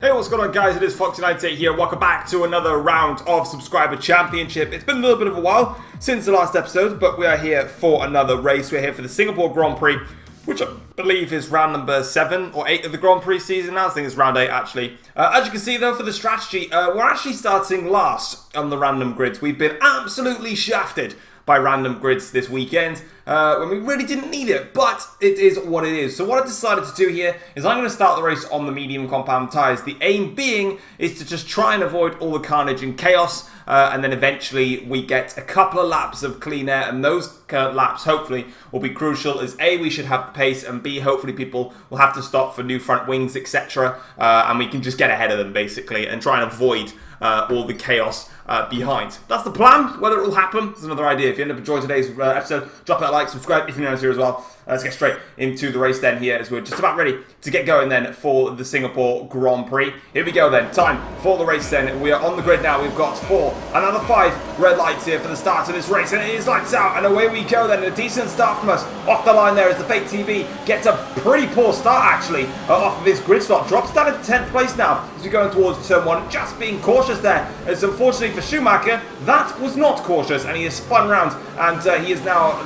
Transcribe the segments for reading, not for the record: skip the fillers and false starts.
Hey, what's going on, guys? It is Foxy98 here. Welcome back to another round of Subscriber Championship. It's been a little bit of a while since the last episode, but we are here for another race. We're here for the Singapore Grand Prix, which I believe is round number 7 or 8 of the Grand Prix season now. I think it's round 8, actually. As you can see, though, for the strategy, we're actually starting last on the random grids. We've been absolutely shafted by random grids this weekend when we really didn't need it, but it is what it is. So what I decided to do here is I'm going to start the race on the medium compound tyres. The aim being is to just try and avoid all the carnage and chaos, and then eventually we get a couple of laps of clean air, and those laps hopefully will be crucial as A, we should have the pace, and B, hopefully people will have to stop for new front wings, etc., and we can just get ahead of them basically and try and avoid all the chaos behind. That's the plan. Whether it will happen is another idea. If you end up enjoying today's episode, drop that like, subscribe if you're new here as well. Let's get straight into the race then here as we're just about ready to get going then for the Singapore Grand Prix. Here we go then. Time for the race then. We are on the grid now. We've got 4, another 5 red lights here for the start of this race, and it is lights out and away we go then. A decent start from us. Off the line there as the Fake TV gets a pretty poor start actually off of his grid stop. Drops down into 10th place now as we're going towards turn 1. Just being cautious there, as unfortunately for Schumacher, that was not cautious and he is spun round, and he is now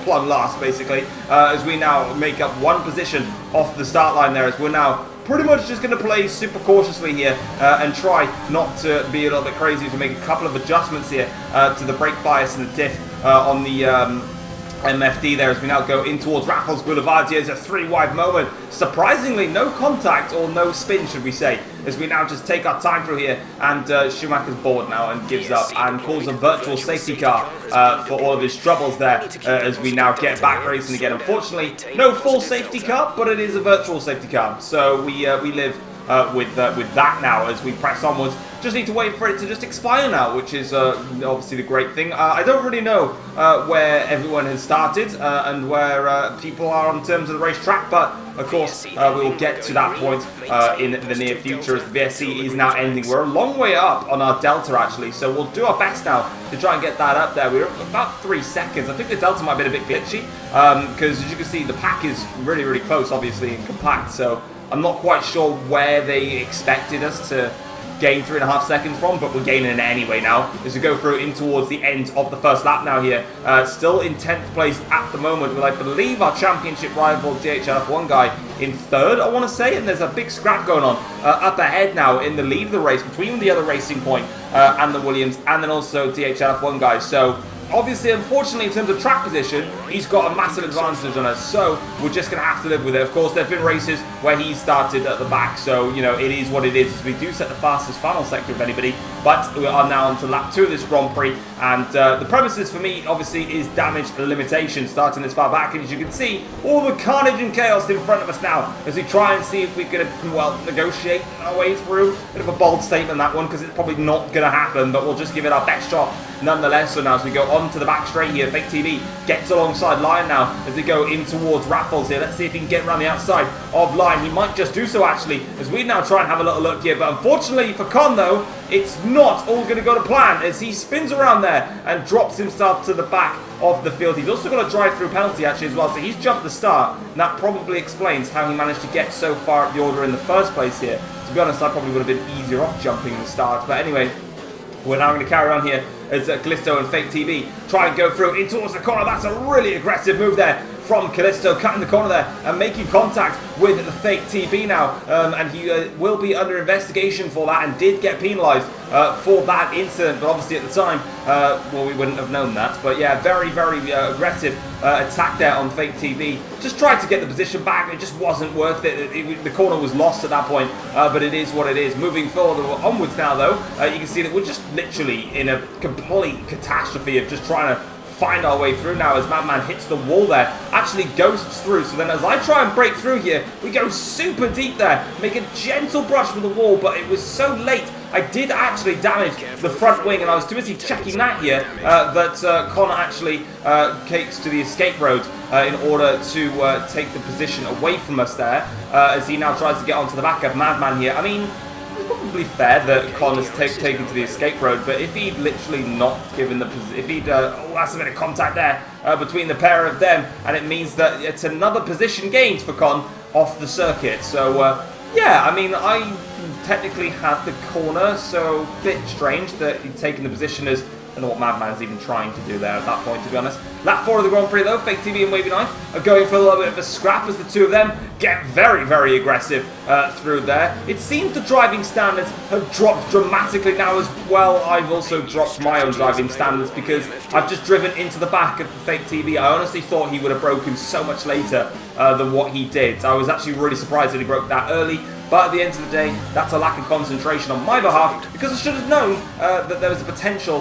plumb last basically, as we now make up 1 position off the start line there, as we're now pretty much just going to play super cautiously here and try not to be a little bit crazy, to make a couple of adjustments here to the brake bias and the diff on the MFD there as we now go in towards Raffles Boulevard. Here's a 3 wide moment. Surprisingly, no contact or no spin, should we say, as we now just take our time through here, and Schumacher's bored now and gives up and calls a virtual safety car for all of his troubles there, as we now get back racing again. Unfortunately, no full safety car, but it is a virtual safety car, so we live with that now as we press onwards. Just need to wait for it to just expire now, which is obviously the great thing. I don't really know where everyone has started and where people are on terms of the racetrack, but of course we will get to that point in the near future, as the VSC is now ending. We're a long way up on our Delta actually, so we'll do our best now to try and get that up there. We're about 3 seconds. I think the Delta might be a bit glitchy because as you can see the pack is really, really close obviously and compact, so I'm not quite sure where they expected us to gain 3.5 seconds from, but we're gaining it anyway now as we go through in towards the end of the first lap now here. Still in 10th place at the moment with, I believe, our championship rival DHLF1 guy in 3rd, I want to say, and there's a big scrap going on up ahead now in the lead of the race between the other Racing Point and the Williams, and then also DHLF1 guys. So obviously, unfortunately, in terms of track position, he's got a massive advantage on us, so we're just going to have to live with it. Of course, there have been races where he started at the back, so, you know, it is what it is. We do set the fastest final sector of anybody, but we are now on to lap 2 of this Grand Prix, and the premises for me, obviously, is damage limitation, starting this far back, and as you can see, all the carnage and chaos in front of us now, as we try and see if we can, well, negotiate our way through. Bit of a bold statement, that one, because it's probably not going to happen, but we'll just give it our best shot nonetheless. So now as we go on to the back straight here, Fake TV gets alongside Lion now as they go in towards Raffles here. Let's see if he can get around the outside of Lion. He might just do so actually, as we now try and have a little look here, but unfortunately for Con though, it's not all going to go to plan as he spins around there and drops himself to the back of the field. He's also got a drive-through penalty actually as well, so he's jumped the start, and that probably explains how he managed to get so far up the order in the first place here. To be honest, I probably would have been easier off jumping the start, but anyway, we're now going to carry on here as Callisto and Fake TV try and go through in towards the corner. That's a really aggressive move there from Callisto, cutting the corner there and making contact with the Fake TV now, and he will be under investigation for that and did get penalised for that incident, but obviously at the time, well, we wouldn't have known that. But yeah, very, very aggressive attack there on Fake TV. Just tried to get the position back, it just wasn't worth it. The corner was lost at that point, but it is what it is. Moving forward onwards now though, you can see that we're just literally in a complete catastrophe of just trying to find our way through now as Madman hits the wall there, actually ghosts through. So then as I try and break through here, we go super deep there, make a gentle brush with the wall, but it was so late. I did actually damage the front wing, and I was too busy checking that here that Connor actually takes to the escape road in order to take the position away from us there, as he now tries to get onto the back of Madman here. I mean, probably fair that Con has taken to the escape road, but if he'd literally not given the if he'd oh, that's a bit of contact there between the pair of them, and it means that it's another position gained for Con off the circuit. So yeah, I mean, I technically had the corner, so a bit strange that he'd taken the position as... I don't know what Madman's even trying to do there at that point, to be honest. Lap 4 of the Grand Prix, though, Fake TV and Wavy Knife are going for a little bit of a scrap as the two of them get very, very aggressive through there. It seems the driving standards have dropped dramatically now as well. I've also dropped my own driving standards because I've just driven into the back of the Fake TV. I honestly thought he would have broken so much later than what he did. I was actually really surprised that he broke that early. But at the end of the day, that's a lack of concentration on my behalf because I should have known that there was a potential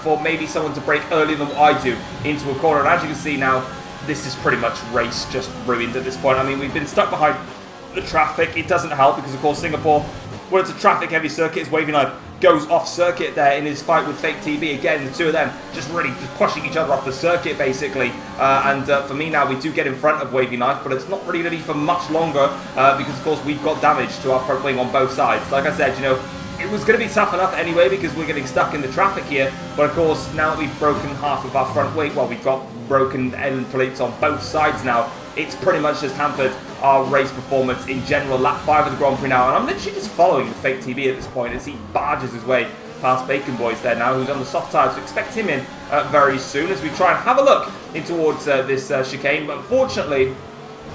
for maybe someone to break earlier than what I do into a corner. And as you can see now, this is pretty much race just ruined at this point. I mean, we've been stuck behind the traffic. It doesn't help because, of course, Singapore, when it's a traffic-heavy circuit, his Wavy Knife goes off circuit there in his fight with Fake TV. Again, the two of them just really just pushing each other off the circuit, basically. For me now, we do get in front of Wavy Knife, but it's not really going to be for much longer because, of course, we've got damage to our front wing on both sides. Like I said, you know, it was going to be tough enough anyway because we're getting stuck in the traffic here. But, of course, now that we've broken half of our front wing, well, we've got broken end plates on both sides now. It's pretty much just hampered our race performance in general. Lap 5 of the Grand Prix now, and I'm literally just following the Fake TV at this point as he barges his way past Bacon Boys there now, who's on the soft tyres, so expect him in very soon as we try and have a look in towards this chicane. But unfortunately,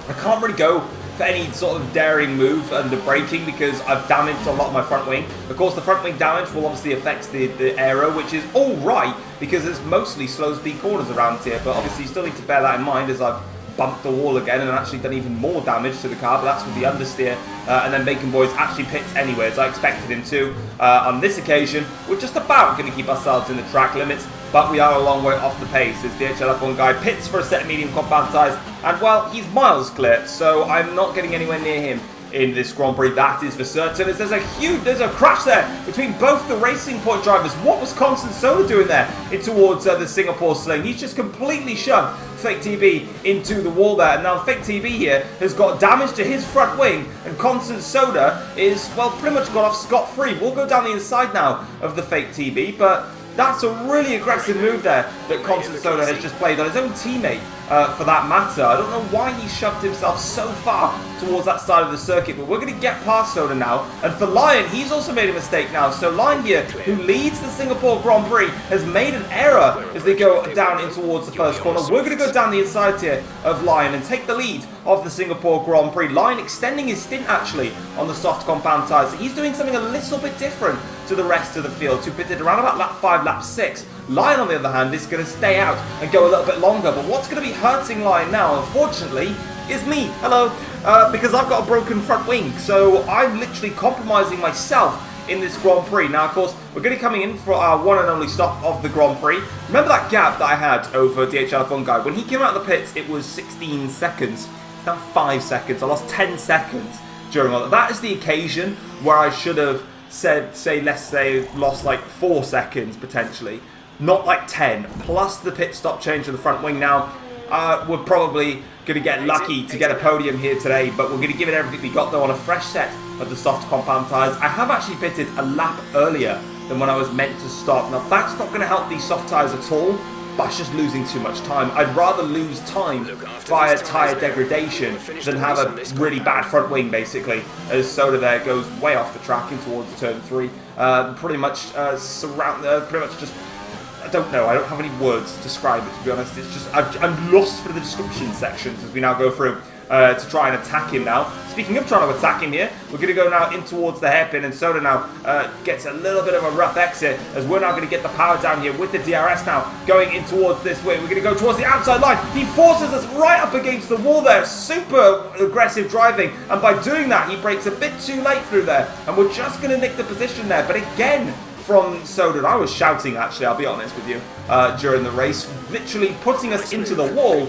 I can't really go for any sort of daring move under braking because I've damaged a lot of my front wing. Of course, the front wing damage will obviously affect the aero, which is all right because it's mostly slow speed corners around here, but obviously you still need to bear that in mind as I've bumped the wall again and actually done even more damage to the car, but that's with the understeer. And then Bacon Boys actually pits anyway, as I expected him to. On this occasion, we're just about going to keep ourselves in the track limits, but we are a long way off the pace as DHL F1 guy pits for a set of medium compound tyres, and well, he's miles clear, so I'm not getting anywhere near him in this Grand Prix, that is for certain, as there's a crash there between both the Racing Point drivers. What was Constant Soda doing there in towards the Singapore sling? He's just completely shoved Fake TV into the wall there, and now Fake TV here has got damage to his front wing, and Constant Soda is, well, pretty much got off scot-free. We'll go down the inside now of the Fake TV, but that's a really aggressive move there that Constant Soda has just played on his own teammate, for that matter. I don't know why he shoved himself so far towards that side of the circuit, but we're going to get past Soda now. And for Lion, he's also made a mistake now. So Lion here, who leads the Singapore Grand Prix, has made an error as they go down in towards the first corner. We're going to go down the inside here of Lion and take the lead of the Singapore Grand Prix. Lion extending his stint, actually, on the soft compound tyres. So he's doing something a little bit different to the rest of the field, who pitted around about lap 5, lap 6. Lion, on the other hand, is going to stay out and go a little bit longer. But what's going to be hurting Lion now, unfortunately, is me. Hello. Because I've got a broken front wing. So I'm literally compromising myself in this Grand Prix. Now, of course, we're going to be coming in for our one and only stop of the Grand Prix. Remember that gap that I had over DHL F1 guy? When he came out of the pits, it was 16 seconds. It's now 5 seconds. I lost 10 seconds during all that. That is the occasion where I should have said, let's say, lost like 4 seconds potentially. Not like 10, plus the pit stop change of the front wing. Now, we're probably going to get lucky to get a podium here today, but we're going to give it everything we got though on a fresh set of the soft compound tyres. I have actually pitted a lap earlier than when I was meant to stop. Now, that's not going to help these soft tyres at all, but it's just losing too much time. I'd rather lose time via tyre degradation than have a really bad front wing, basically, as Soda there goes way off the track in towards turn 3. Pretty much just... I don't know, I don't have any words to describe it, to be honest. It's just, I'm lost for the description sections as we now go through to try and attack him now. Speaking of trying to attack him here, we're going to go now in towards the hairpin, and Soda now gets a little bit of a rough exit as we're now going to get the power down here with the DRS now going in towards this way. We're going to go towards the outside line. He forces us right up against the wall there. Super aggressive driving, and by doing that, he breaks a bit too late through there, and we're just going to nick the position there. But again, from Soda, I was shouting, actually, I'll be honest with you, during the race, literally putting us into the wall.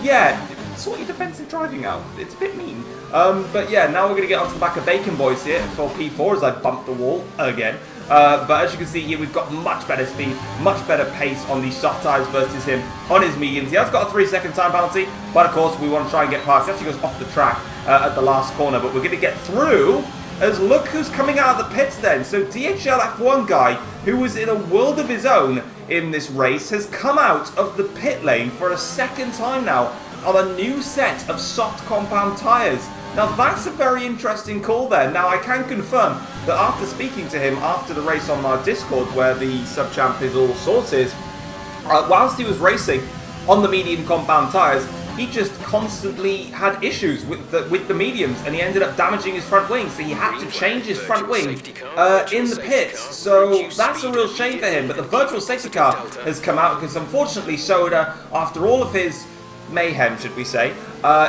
Yeah, sort your defensive driving out. It's a bit mean. But yeah, now we're going to get onto the back of Bacon Boys here for P4 as I bump the wall again. But as you can see here, we've got much better speed, much better pace on these soft tyres versus him on his mediums. He has got a 3-second time penalty, but of course we want to try and get past. He actually goes off the track at the last corner, but we're going to get through. As look who's coming out of the pits then. So DHL F1 guy, who was in a world of his own in this race, has come out of the pit lane for a second time now on a new set of soft compound tyres. Now that's a very interesting call there. Now I can confirm that after speaking to him after the race on our Discord, where the sub-champ is all sorted, whilst he was racing on the medium compound tyres, he just constantly had issues with the mediums, and he ended up damaging his front wing, so he had to change his front wing in the pits. So that's a real shame for him. But the virtual safety car has come out because unfortunately Soda, after all of his mayhem, should we say,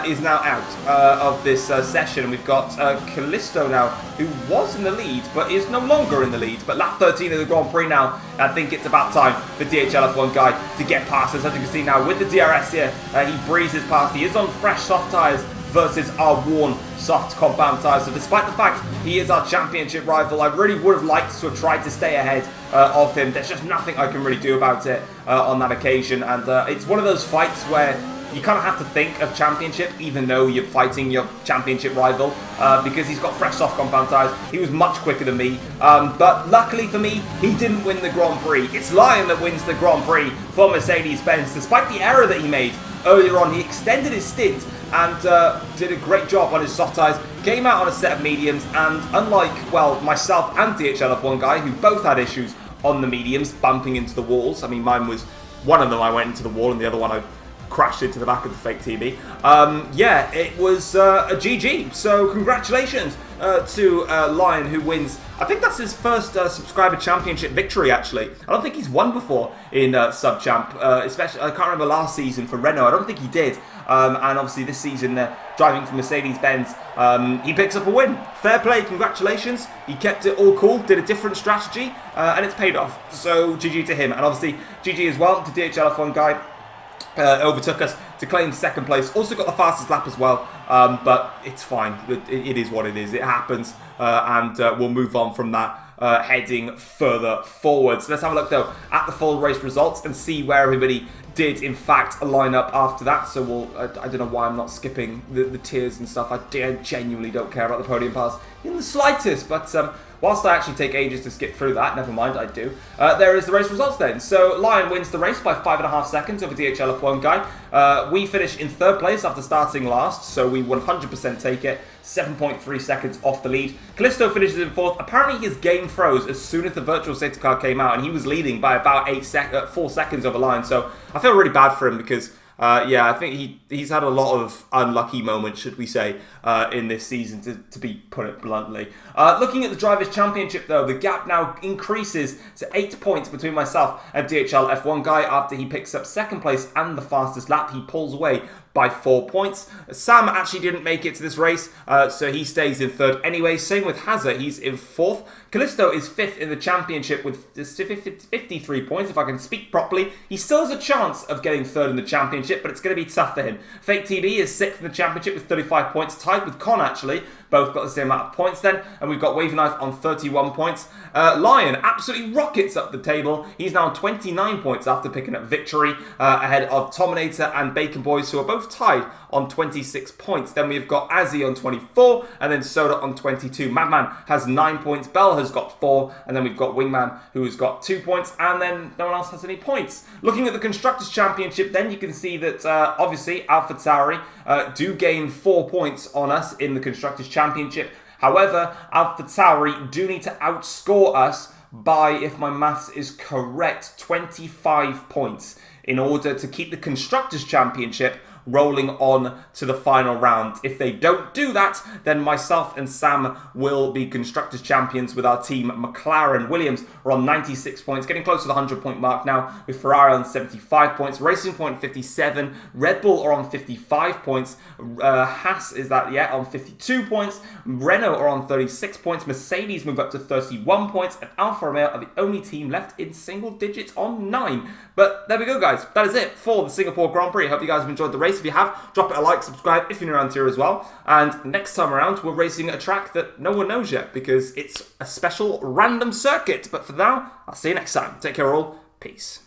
is now out of this session. And we've got Callisto now, who was in the lead, but is no longer in the lead. But lap 13 of the Grand Prix now, I think it's about time for DHL F1 guy to get past us. As you can see now, with the DRS here, he breezes past. He is on fresh soft tyres versus our worn soft compound tyres. So despite the fact he is our championship rival, I really would have liked to have tried to stay ahead of him. There's just nothing I can really do about it on that occasion. And it's one of those fights where you kind of have to think of championship, even though you're fighting your championship rival, because he's got fresh soft compound tyres. He was much quicker than me, but luckily for me, he didn't win the Grand Prix. It's Lion that wins the Grand Prix for Mercedes-Benz. Despite the error that he made earlier on, he extended his stint and did a great job on his soft tyres, came out on a set of mediums, and unlike, well, myself and DHL F1 guy, who both had issues on the mediums, bumping into the walls. I mean, mine was, one of them I went into the wall, and the other one I crashed into the back of the fake TV. Yeah, it was a GG. So congratulations to Lion, who wins. I think that's his first subscriber championship victory, actually. I don't think he's won before in sub champ, especially, I can't remember last season for Renault. I don't think he did. And obviously this season, driving for Mercedes-Benz, he picks up a win. Fair play, congratulations. He kept it all cool, did a different strategy, and it's paid off. So GG to him. And obviously GG as well to DHL F1 guy. Overtook us to claim second place. Also got the fastest lap as well, but it's fine. It is what it is. It happens, and we'll move on from that, heading further forward. So let's have a look though at the full race results and see where everybody did in fact line up after that. So we'll, I don't know why I'm not skipping the tiers and stuff. I genuinely don't care about the podium pass in the slightest, but whilst I actually take ages to skip through that, never mind, I do. There is the race results then. So Lion wins the race by 5.5 seconds over DHL F1 guy. We finish in third place after starting last, so we 100% take it. 7.3 seconds off the lead. Callisto finishes in fourth. Apparently his game froze as soon as the virtual safety car came out, and he was leading by about 4 seconds over Lion. So I feel really bad for him because yeah, I think he's had a lot of unlucky moments, should we say, in this season, to be put it bluntly. Looking at the Drivers' Championship, though, the gap now increases to 8 points between myself and DHL F1 guy after he picks up second place and the fastest lap. He pulls away by 4 points. Sam actually didn't make it to this race, so he stays in third anyway. Same with Hazard, he's in fourth. Callisto is fifth in the championship with 53 points, if I can speak properly. He still has a chance of getting third in the championship, but it's going to be tough for him. Fake TV is sixth in the championship with 35 points, tied with Con actually. Both got the same amount of points then, and we've got Wavy Knife on 31 points. Lion absolutely rockets up the table. He's now on 29 points after picking up victory, ahead of Tominator and Bacon Boys, who are both tied on 26 points. Then we've got Azzy on 24, and then Soda on 22. Madman has 9 points, Bell has got 4, and then we've got Wingman, who has got 2 points, and then no one else has any points. Looking at the Constructors' Championship, then you can see that, obviously, AlphaTauri do gain 4 points on us in the Constructors' Championship. However, AlphaTauri do need to outscore us by, if my maths is correct, 25 points in order to keep the Constructors' Championship rolling on to the final round. If they don't do that, then myself and Sam will be Constructors Champions with our team. McLaren Williams are on 96 points, getting close to the 100-point mark now, with Ferrari on 75 points, Racing Point 57, Red Bull are on 55 points, Haas is that, yeah, on 52 points, Renault are on 36 points, Mercedes move up to 31 points, and Alfa Romeo are the only team left in single digits on 9. But there we go, guys. That is it for the Singapore Grand Prix. I hope you guys have enjoyed the race. If you have, drop it a like, subscribe if you're new around here as well. And next time around, we're racing a track that no one knows yet because it's a special random circuit. But for now, I'll see you next time. Take care all. Peace.